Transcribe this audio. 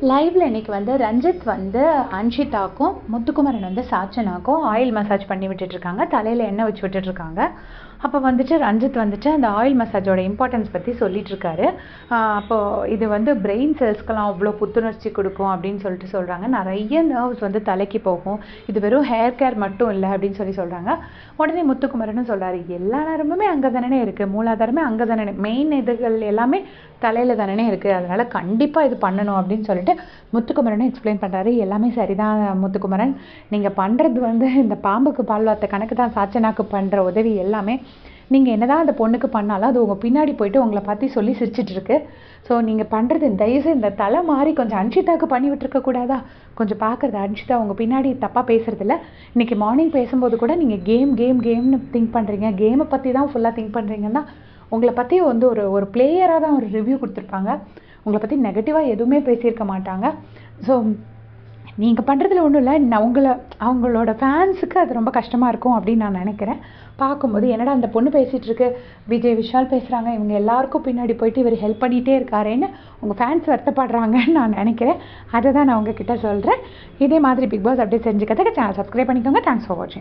லைவ்ல இன்னைக்கு வந்து ரஞ்சித் வந்து அன்ஷிதாக்கும் முத்துக்குமரன் வந்து சாச்சனாக்கும் ஆயில் மசாஜ் பண்ணி விட்டுட்ருக்காங்க, தலையில் எண்ணெய் வச்சு விட்டுட்ருக்காங்க. அப்போ வந்துட்டு ரஞ்சித் வந்துட்டு அந்த ஆயில் மசாஜோட இம்பார்ட்டன்ஸ் பற்றி சொல்லிகிட்ருக்காரு. அப்போது இது வந்து பிரெயின் செல்ஸ்க்கெல்லாம் அவ்வளோ புத்துணர்ச்சி கொடுக்கும் அப்படின்னு சொல்கிறாங்க. நிறைய நர்வ்ஸ் வந்து தலைக்கு போகும், இது வெறும் ஹேர் கேர் மட்டும் இல்லை அப்படின்னு சொல்கிறாங்க. உடனே முத்துக்குமரனும் சொல்கிறாரு, எல்லா நேரமுமே அங்கே தானே இருக்குது, மூலாதாரமே அங்கே தானே, மெயின் இதுகள் எல்லாமே தலையில் தானே இருக்குது, அதனால் கண்டிப்பாக இது பண்ணணும் அப்படின்னு சொல்லிட்டு முத்துக்குமரனும் எக்ஸ்பிளைன் பண்ணுறாரு. எல்லாமே சரிதான் முத்துக்குமரன், நீங்கள் பண்ணுறது வந்து இந்த பாம்புக்கு பால் வார்த்த கணக்கு தான் சாச்சனாக்கு பண்ணுற உதவி எல்லாமே. நீங்கள் என்ன தான் அந்த பொண்ணுக்கு பண்ணாலும் அது உங்கள் பின்னாடி போயிட்டு உங்களை பற்றி சொல்லி சிரிச்சிட்ருக்கு. ஸோ நீங்கள் பண்ணுறது தயவுசெய்து இந்த தலை மாதிரி கொஞ்சம் அன்ஷிதாவுக்கு பண்ணி விட்டுருக்கக்கூடாதா? கொஞ்சம் பார்க்குறது அன்ஷிதா உங்கள் பின்னாடி தப்பாக பேசுகிறதில்ல. இன்றைக்கி மார்னிங் பேசும்போது கூட நீங்கள் கேம்னு திங்க் பண்ணுறீங்க, கேமை பற்றி தான் ஃபுல்லாக திங்க் பண்ணுறீங்கன்னா உங்களை பற்றி வந்து ஒரு பிளேயராக தான் ஒரு ரிவ்யூ கொடுத்துருப்பாங்க, உங்களை பற்றி நெகட்டிவாக எதுவுமே பேசியிருக்க மாட்டாங்க. ஸோ நீங்கள் பண்ணுறதுல ஒன்றும் இல்லை, அவங்களோட ஃபேன்ஸுக்கு அது ரொம்ப கஷ்டமாக இருக்கும் அப்படின்னு நான் நினைக்கிறேன். பார்க்கும்போது என்னடா அந்த பொண்ணு பேசிகிட்ருக்கு, விஜய் விஷால் பேசுகிறாங்க, இவங்க எல்லாருக்கும் பின்னாடி போயிட்டு இவர் ஹெல்ப் பண்ணிகிட்டே இருக்காருன்னு உங்கள் ஃபேன்ஸ் வருத்தப்படுறாங்கன்னு நான் நினைக்கிறேன். அதை தான் நான் உங்ககிட்ட சொல்கிறேன். இதே மாதிரி பிக் பாஸ் அப்டேட் செஞ்சுக்கிறதுக்கு சேனல் சப்ஸ்கிரைப் பண்ணிக்கோங்க. தேங்க்ஸ் ஃபார் வாட்சிங்.